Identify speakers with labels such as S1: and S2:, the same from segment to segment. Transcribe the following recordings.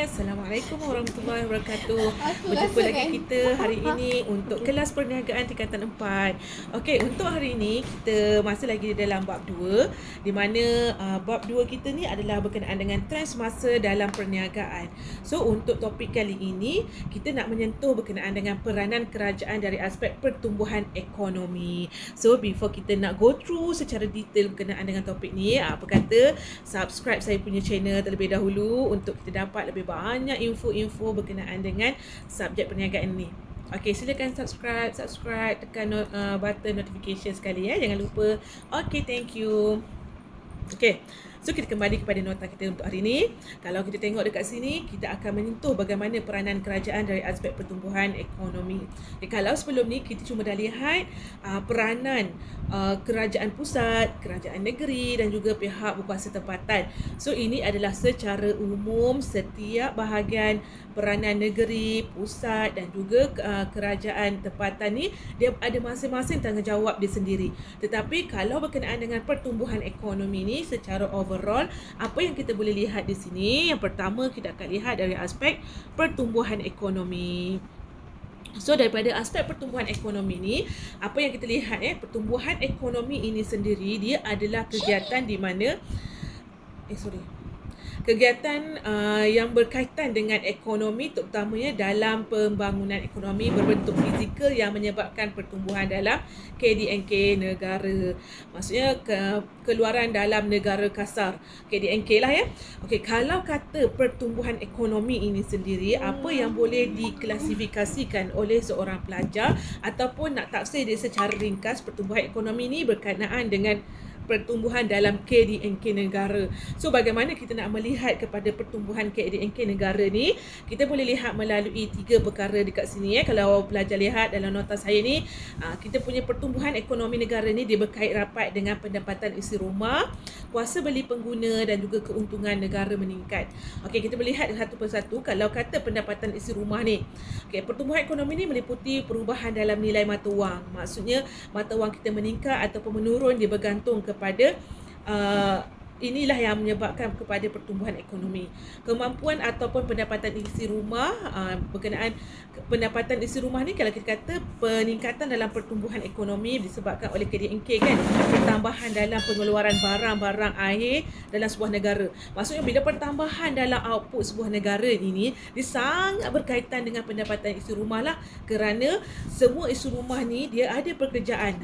S1: Assalamualaikum warahmatullahi wabarakatuh. Berjumpa lagi kita hari ini untuk kelas perniagaan tingkatan 4. Okey, untuk hari ini kita masih lagi dalam bab 2, di mana bab 2 kita ni adalah berkenaan dengan trend semasa dalam perniagaan. So, untuk topik kali ini kita nak menyentuh berkenaan dengan peranan kerajaan dari aspek pertumbuhan ekonomi. So, before kita nak go through secara detail berkenaan dengan topik ni, apa kata subscribe saya punya channel terlebih dahulu untuk kita dapat lebih banyak info-info berkenaan dengan subjek perniagaan ni. Okey, silakan subscribe, tekan button notification sekali ya. Jangan lupa. Okey, thank you. Okey. So, kita kembali kepada nota kita untuk hari ini. Kalau kita tengok dekat sini, kita akan menyentuh bagaimana peranan kerajaan dari aspek pertumbuhan ekonomi. Okay, kalau sebelum ni, kita cuma dah lihat peranan kerajaan pusat, kerajaan negeri dan juga pihak berkuasa tempatan. So, ini adalah secara umum setiap bahagian peranan negeri, pusat dan juga kerajaan tempatan ni, dia ada masing-masing tanggungjawab dia sendiri. Tetapi, kalau berkenaan dengan pertumbuhan ekonomi ni secara overall, apa yang kita boleh lihat di sini, yang pertama kita akan lihat dari aspek pertumbuhan ekonomi. So, daripada aspek pertumbuhan ekonomi ni, apa yang kita lihat pertumbuhan ekonomi ini sendiri, dia adalah kegiatan di mana kegiatan yang berkaitan dengan ekonomi, terutamanya dalam pembangunan ekonomi berbentuk fizikal yang menyebabkan pertumbuhan dalam KDNK negara. Maksudnya keluaran dalam negara kasar, KDNK lah ya. Okey, kalau kata pertumbuhan ekonomi ini sendiri, apa yang boleh diklasifikasikan oleh seorang pelajar ataupun nak tafsir dia secara ringkas, pertumbuhan ekonomi ini berkenaan dengan pertumbuhan dalam KDNK negara. So, bagaimana kita nak melihat kepada pertumbuhan KDNK negara ni? Kita boleh lihat melalui 3 perkara dekat sini ya. Kalau pelajar lihat dalam nota saya ni, kita punya pertumbuhan ekonomi negara ni dia berkait rapat dengan pendapatan isi rumah, kuasa beli pengguna dan juga keuntungan negara meningkat. Okey, kita boleh lihat satu persatu. Kalau kata pendapatan isi rumah ni, okey, pertumbuhan ekonomi ni meliputi perubahan dalam nilai mata wang. Maksudnya mata wang kita meningkat ataupun menurun, dia bergantung kepada inilah yang menyebabkan kepada pertumbuhan ekonomi. Kemampuan ataupun pendapatan isi rumah, berkenaan pendapatan isi rumah ni, kalau kita kata peningkatan dalam pertumbuhan ekonomi disebabkan oleh KDNK kan, pertambahan dalam pengeluaran barang-barang akhir dalam sebuah negara. Maksudnya bila pertambahan dalam output sebuah negara ini, dia sangat berkaitan dengan pendapatan isi rumah lah, kerana semua isi rumah ni dia ada pekerjaan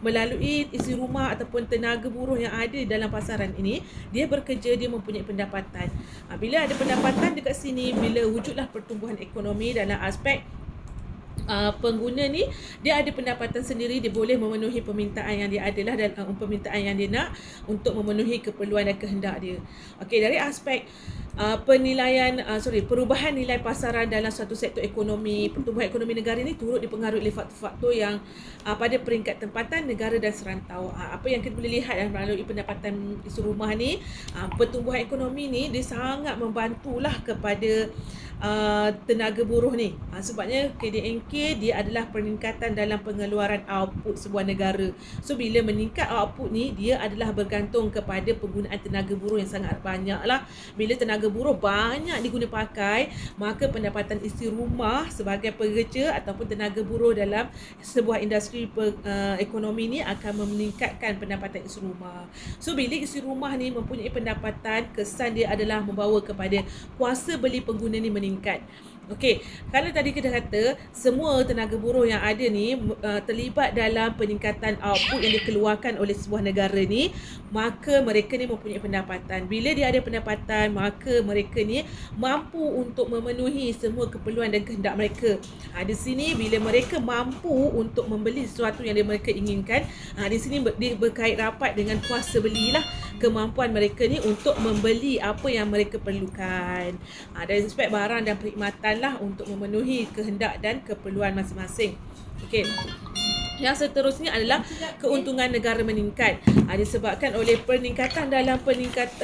S1: melalui isi rumah ataupun tenaga buruh yang ada dalam pasaran ini, dia bekerja, dia mempunyai pendapatan. Bila ada pendapatan dekat sini, bila wujudlah pertumbuhan ekonomi dalam aspek pengguna ni, dia ada pendapatan sendiri, dia boleh memenuhi permintaan yang dia adalah dan permintaan yang dia nak untuk memenuhi keperluan dan kehendak dia. Okey, dari aspek perubahan nilai pasaran dalam suatu sektor ekonomi, pertumbuhan ekonomi negara ini turut dipengaruhi oleh faktor-faktor yang pada peringkat tempatan, negara dan serantau. Apa yang kita boleh lihat melalui pendapatan isi rumah ni, pertumbuhan ekonomi ni dia sangat membantulah kepada tenaga buruh ni. Sebabnya KDNK dia adalah peningkatan dalam pengeluaran output sebuah negara. So, bila meningkat output ni, dia adalah bergantung kepada penggunaan tenaga buruh yang sangat banyak lah. Bila tenaga buruh banyak diguna pakai, maka pendapatan isi rumah sebagai pekerja ataupun tenaga buruh dalam sebuah industri ekonomi ni akan meningkatkan pendapatan isi rumah. So, bila isi rumah ni mempunyai pendapatan, kesan dia adalah membawa kepada kuasa beli pengguna ni meningkat. Okey, kalau tadi kita kata semua tenaga buruh yang ada ni terlibat dalam peningkatan output yang dikeluarkan oleh sebuah negara ni, maka mereka ni mempunyai pendapatan. Bila dia ada pendapatan, maka mereka ni mampu untuk memenuhi semua keperluan dan kehendak mereka. Di sini bila mereka mampu untuk membeli sesuatu yang mereka inginkan, di sini dia berkait rapat dengan kuasa belilah, kemampuan mereka ni untuk membeli apa yang mereka perlukan. Dari aspek barang dan perkhidmatan lah untuk memenuhi kehendak dan keperluan masing-masing. Okey. Yang seterusnya adalah keuntungan negara meningkat. Disebabkan oleh peningkatan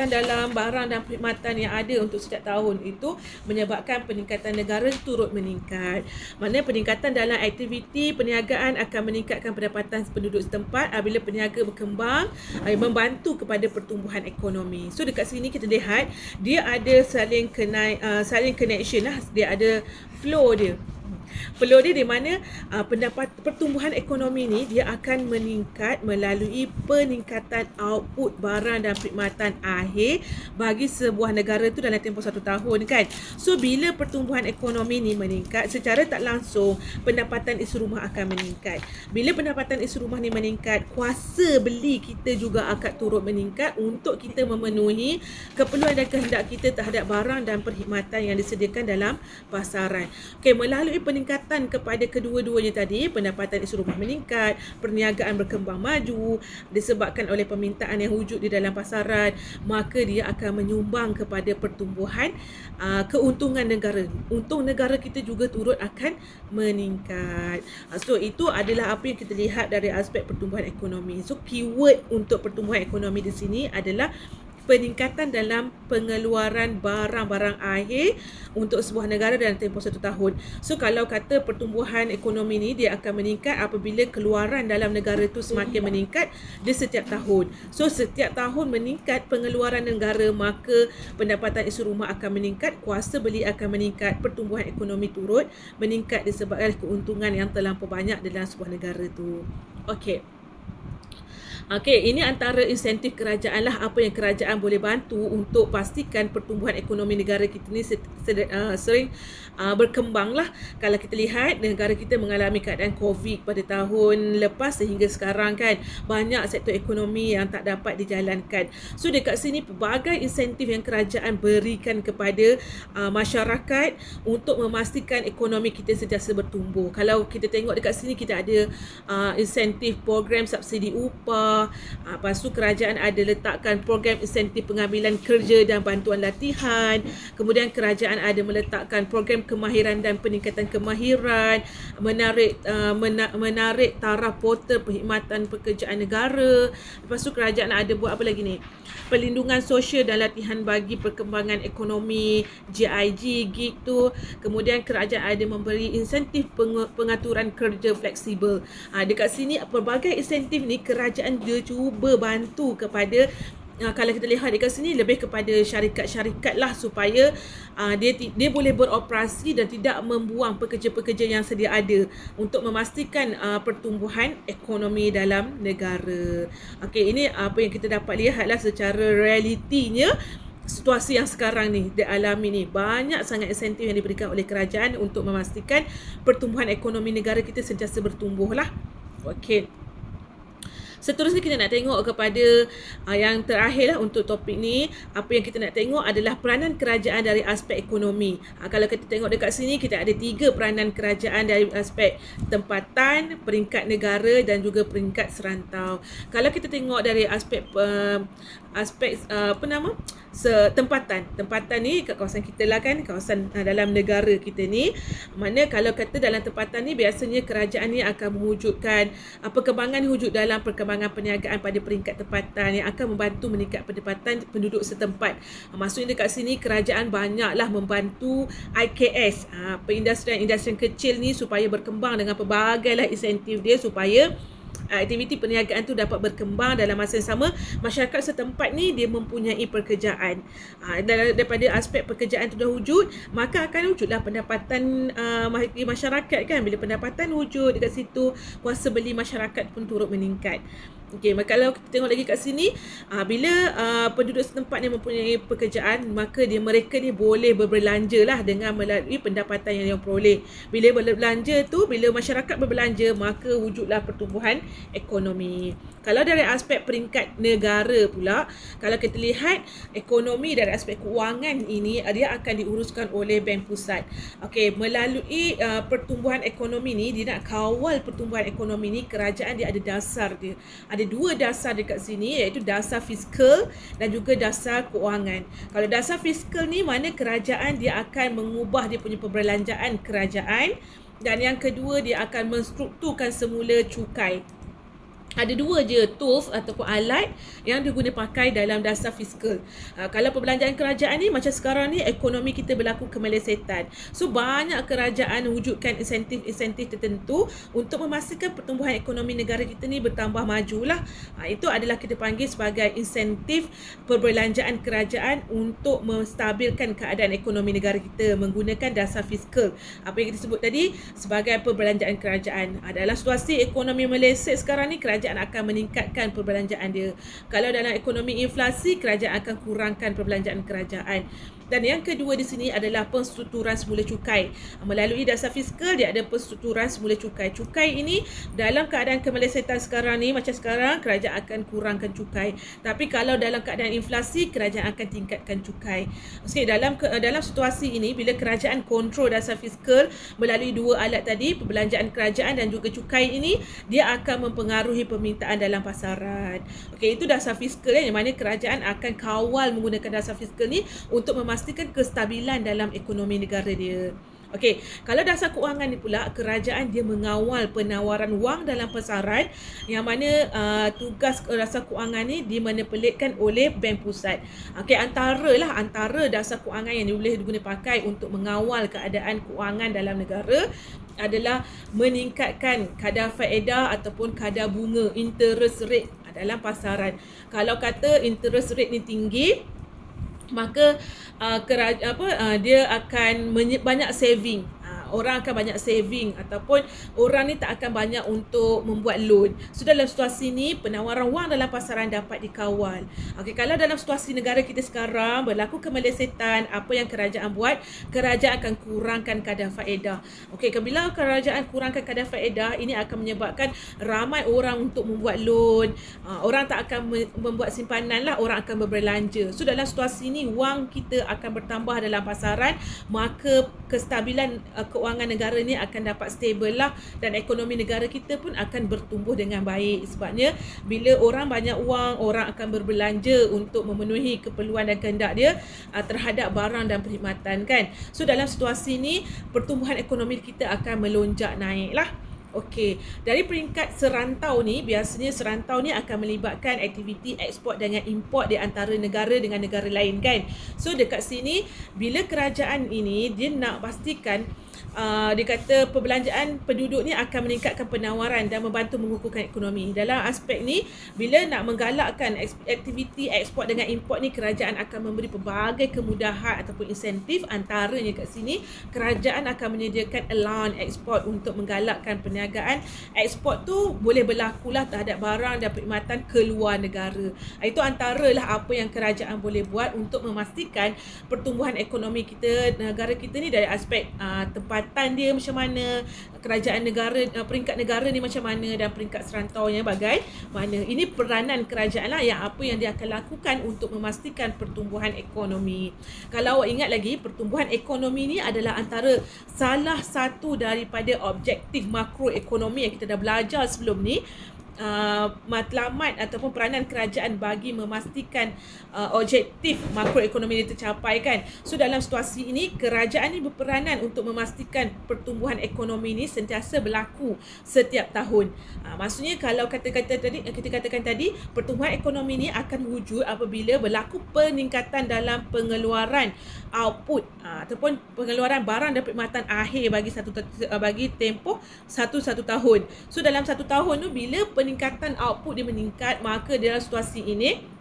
S1: dalam barang dan perkhidmatan yang ada untuk setiap tahun itu menyebabkan peningkatan negara turut meningkat. Mana peningkatan dalam aktiviti perniagaan akan meningkatkan pendapatan penduduk setempat apabila peniaga berkembang, membantu kepada pertumbuhan ekonomi. So dekat sini kita lihat dia ada saling connection lah, dia ada flow dia. Flow dia di mana pertumbuhan ekonomi ni dia akan meningkat melalui peningkatan output barang dan perkhidmatan akhir bagi sebuah negara tu dalam tempoh 1 tahun kan. So bila pertumbuhan ekonomi ni meningkat, secara tak langsung pendapatan isi rumah akan meningkat. Bila pendapatan isi rumah ni meningkat, kuasa beli kita juga akan turut meningkat untuk kita memenuhi keperluan dan kehendak kita terhadap barang dan perkhidmatan yang disediakan dalam pasaran. Okey, melalui peningkatan kepada kedua-duanya tadi, pendapatan isi rumah meningkat, perniagaan berkembang maju disebabkan oleh permintaan yang wujud di dalam pasaran, maka dia akan menyumbang kepada pertumbuhan keuntungan negara. Untung negara kita juga turut akan meningkat. So itu adalah apa yang kita lihat dari aspek pertumbuhan ekonomi. So keyword untuk pertumbuhan ekonomi di sini adalah peningkatan dalam pengeluaran barang-barang akhir untuk sebuah negara dalam tempoh 1 tahun. So kalau kata pertumbuhan ekonomi ni dia akan meningkat apabila keluaran dalam negara tu semakin meningkat di setiap tahun. So setiap tahun meningkat pengeluaran negara, maka pendapatan isi rumah akan meningkat, kuasa beli akan meningkat, pertumbuhan ekonomi turut meningkat disebabkan keuntungan yang terlampau banyak dalam sebuah negara tu. Okey. Okey, ini antara insentif kerajaan lah, apa yang kerajaan boleh bantu untuk pastikan pertumbuhan ekonomi negara kita ni sering berkembang lah. Kalau kita lihat negara kita mengalami keadaan COVID pada tahun lepas sehingga sekarang kan, banyak sektor ekonomi yang tak dapat dijalankan. So dekat sini pelbagai insentif yang kerajaan berikan kepada masyarakat untuk memastikan ekonomi kita sentiasa bertumbuh. Kalau kita tengok dekat sini kita ada insentif program subsidi upah. Lepas tu kerajaan ada letakkan program insentif pengambilan kerja dan bantuan latihan. Kemudian kerajaan ada meletakkan program kemahiran dan peningkatan kemahiran, menarik taraf portal perkhidmatan pekerjaan negara. Lepas tu kerajaan ada buat apa lagi ni? Perlindungan sosial dan latihan bagi perkembangan ekonomi, GIG, GIG tu. Kemudian kerajaan ada memberi insentif pengaturan kerja fleksibel. Dekat sini pelbagai insentif ni kerajaan dia cuba bantu kepada kalau kita lihat dekat sini lebih kepada syarikat-syarikat lah supaya dia boleh beroperasi dan tidak membuang pekerja-pekerja yang sedia ada untuk memastikan pertumbuhan ekonomi dalam negara. Okey, ini apa yang kita dapat lihatlah secara realitinya. Situasi yang sekarang ni dialami ni, banyak sangat insentif yang diberikan oleh kerajaan untuk memastikan pertumbuhan ekonomi negara kita sentiasa bertumbuh lah. Okey. Seterusnya kita nak tengok kepada yang terakhir lah untuk topik ni. Apa yang kita nak tengok adalah peranan kerajaan dari aspek ekonomi. Kalau kita tengok dekat sini, kita ada 3 peranan kerajaan dari aspek tempatan, peringkat negara dan juga peringkat serantau. Kalau kita tengok dari aspek tempatan ni kat kawasan kita lah kan, kawasan dalam negara kita ni, mana kalau kata dalam tempatan ni biasanya kerajaan ni akan mewujudkan perkembangan wujud dalam perkembangan perniagaan pada peringkat tempatan yang akan membantu meningkat pendapatan penduduk setempat. Maksudnya dekat sini kerajaan banyaklah membantu IKS, perindustrian kecil ni supaya berkembang dengan pelbagai lah insentif dia supaya aktiviti perniagaan tu dapat berkembang. Dalam masa yang sama, masyarakat setempat ni dia mempunyai pekerjaan. Daripada aspek pekerjaan tu dah wujud, maka akan wujudlah pendapatan masyarakat kan. Bila pendapatan wujud dekat situ, kuasa beli masyarakat pun turut meningkat. Okey, kalau kita tengok lagi kat sini, bila penduduk setempat ni mempunyai pekerjaan, maka mereka ni boleh berbelanja lah dengan melalui pendapatan yang peroleh. Bila berbelanja tu, bila masyarakat berbelanja, maka wujudlah pertumbuhan ekonomi. Kalau dari aspek peringkat negara pula, kalau kita lihat ekonomi dari aspek kewangan ini, dia akan diuruskan oleh Bank Pusat. Okey, melalui pertumbuhan ekonomi ni, dia nak kawal pertumbuhan ekonomi ni, kerajaan dia ada dasar dia. ada dua dasar dekat sini, iaitu dasar fiskal dan juga dasar keuangan. Kalau dasar fiskal ni mana kerajaan dia akan mengubah dia punya perbelanjaan kerajaan, dan yang kedua dia akan menstrukturkan semula cukai. Ada dua je tools ataupun alat yang diguna pakai dalam dasar fiskal. Kalau perbelanjaan kerajaan ni macam sekarang ni ekonomi kita berlaku kemelesetan. So banyak kerajaan wujudkan insentif-insentif tertentu untuk memastikan pertumbuhan ekonomi negara kita ni bertambah majulah. Itu adalah kita panggil sebagai insentif perbelanjaan kerajaan untuk menstabilkan keadaan ekonomi negara kita menggunakan dasar fiskal. Apa yang kita sebut tadi sebagai perbelanjaan kerajaan. Dalam situasi ekonomi meleset sekarang ni, kerajaan akan meningkatkan perbelanjaan dia. Kalau dalam ekonomi inflasi, kerajaan akan kurangkan perbelanjaan kerajaan. Dan yang kedua di sini adalah penstrukturan semula cukai. Melalui dasar fiskal dia ada penstrukturan semula cukai. Cukai ini dalam keadaan kemelesetan sekarang ni, macam sekarang, kerajaan akan kurangkan cukai. Tapi kalau dalam keadaan inflasi, kerajaan akan tingkatkan cukai. Okey, dalam situasi ini bila kerajaan kontrol dasar fiskal melalui dua alat tadi, perbelanjaan kerajaan dan juga cukai ini, dia akan mempengaruhi permintaan dalam pasaran. Okey, itu dasar fiskal yang mana kerajaan akan kawal menggunakan dasar fiskal ni untuk memastikan kestabilan dalam ekonomi negara dia. Okey, kalau dasar keuangan ni pula, kerajaan dia mengawal penawaran wang dalam pasaran, yang mana tugas dasar keuangan ni dimanipulitkan oleh Bank Pusat. Okey, antara dasar keuangan yang boleh diguna pakai untuk mengawal keadaan keuangan dalam negara adalah meningkatkan kadar faedah ataupun kadar bunga, interest rate dalam pasaran. Kalau kata interest rate ni tinggi, maka dia akan banyak saving. Orang akan banyak saving ataupun orang ni tak akan banyak untuk membuat loan. So dalam situasi ni, penawaran wang dalam pasaran dapat dikawal. Okey, kalau dalam situasi negara kita sekarang berlaku kemelesetan, apa yang kerajaan buat? Kerajaan akan kurangkan kadar faedah. Okey, bila kerajaan kurangkan kadar faedah, ini akan menyebabkan ramai orang untuk membuat loan. Orang tak akan membuat simpanan lah, orang akan berbelanja. So dalam situasi ni, wang kita akan bertambah dalam pasaran, maka kestabilan keuangan negara ni akan dapat stable lah, dan ekonomi negara kita pun akan bertumbuh dengan baik. Sebabnya bila orang banyak wang, orang akan berbelanja untuk memenuhi keperluan dan kehendak dia terhadap barang dan perkhidmatan kan. So dalam situasi ni, pertumbuhan ekonomi kita akan melonjak naik lah. Okey, dari peringkat serantau ni, biasanya serantau ni akan melibatkan aktiviti ekspor dengan import di antara negara dengan negara lain kan. So dekat sini, bila kerajaan ini dia nak pastikan dia kata perbelanjaan penduduk ni akan meningkatkan penawaran dan membantu mengukuhkan ekonomi. Dalam aspek ni, bila nak menggalakkan aktiviti ekspor dengan import ni, kerajaan akan memberi pelbagai kemudahan ataupun insentif. Antaranya kat sini, kerajaan akan menyediakan allowance ekspor untuk menggalakkan perniagaan ekspor tu boleh berlakulah terhadap barang dan perkhidmatan keluar negara. Itu antaralah apa yang kerajaan boleh buat untuk memastikan pertumbuhan ekonomi kita, negara kita ni, dari aspek tempatan dia macam mana, kerajaan negara, peringkat negara ni macam mana, dan peringkat serantaunya bagaimana. Ini peranan kerajaan lah yang apa yang dia akan lakukan untuk memastikan pertumbuhan ekonomi. Kalau awak ingat lagi, pertumbuhan ekonomi ni adalah antara salah satu daripada objektif makroekonomi yang kita dah belajar sebelum ni. Matlamat ataupun peranan kerajaan bagi memastikan objektif makroekonomi ini tercapai kan. So dalam situasi ini, kerajaan ini berperanan untuk memastikan pertumbuhan ekonomi ini sentiasa berlaku setiap tahun. Maksudnya kalau kita katakan tadi, pertumbuhan ekonomi ini akan wujud apabila berlaku peningkatan dalam pengeluaran output ataupun pengeluaran barang dan perkhidmatan akhir bagi tempoh satu tahun. So dalam satu tahun tu, bila peningkatan output dia meningkat, maka dalam situasi ini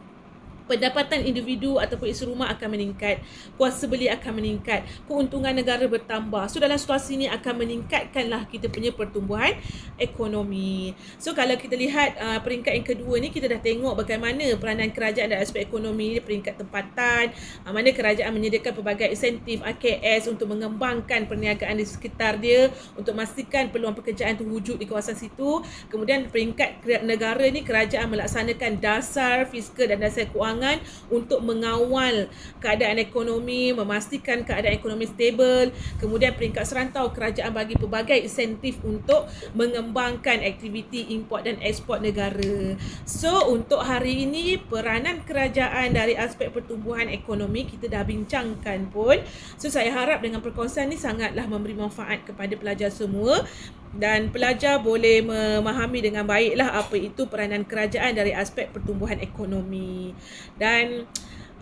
S1: pendapatan individu ataupun isi rumah akan meningkat, kuasa beli akan meningkat, keuntungan negara bertambah. So dalam situasi ini akan meningkatkanlah kita punya pertumbuhan ekonomi. So kalau kita lihat peringkat yang kedua ni, kita dah tengok bagaimana peranan kerajaan dalam aspek ekonomi, peringkat tempatan, mana kerajaan menyediakan pelbagai insentif AKS untuk mengembangkan perniagaan di sekitar dia, untuk memastikan peluang pekerjaan itu wujud di kawasan situ. Kemudian peringkat negara ni, kerajaan melaksanakan dasar fiskal dan dasar keuangan perbincangan untuk mengawal keadaan ekonomi, memastikan keadaan ekonomi stabil, kemudian peringkat serantau kerajaan bagi pelbagai insentif untuk mengembangkan aktiviti import dan ekspor negara. So untuk hari ini peranan kerajaan dari aspek pertumbuhan ekonomi kita dah bincangkan pun. So saya harap dengan perkongsian ni sangatlah memberi manfaat kepada pelajar semua dan pelajar boleh memahami dengan baiklah apa itu peranan kerajaan dari aspek pertumbuhan ekonomi. Dan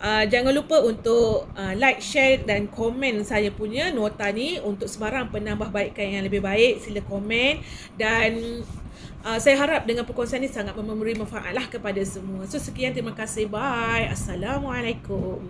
S1: jangan lupa untuk like, share dan komen saya punya nota ni untuk sebarang penambahbaikan yang lebih baik. Sila komen dan saya harap dengan perkongsian ni sangat memberi manfaat lah kepada semua. So sekian, terima kasih, bye. Assalamualaikum.